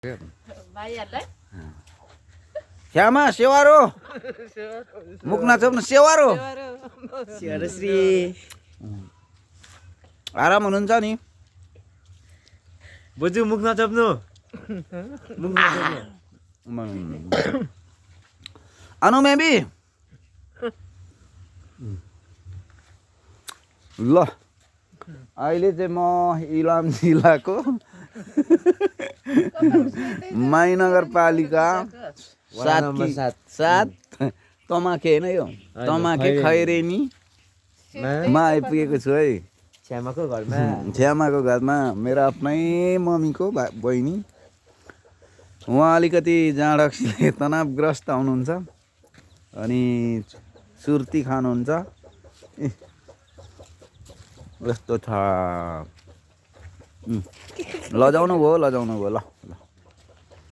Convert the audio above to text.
भाइहरुलाई श्यामा सेवारो मुख नचप्नु सेवारो श्री आराम हुनुहुन्छ नि बोजू मुख नचप्नु अनु मेबी ल अहिले चाहिँ म इलाम जिल्लाको माई नगरपालिका 7 तमाखे होइन यो तमाखे खैरेनी मा आइपुगेको छु है छ्यामाको घरमा मेरो आफ्नै मम्मीको बहिनी उहाँ अलिकति जाँडक्सीले तनावग्रस्त हुनुहुन्छ अनि सुर्ती खानुहुन्छ यस्तो छ लजाउनु भयो ल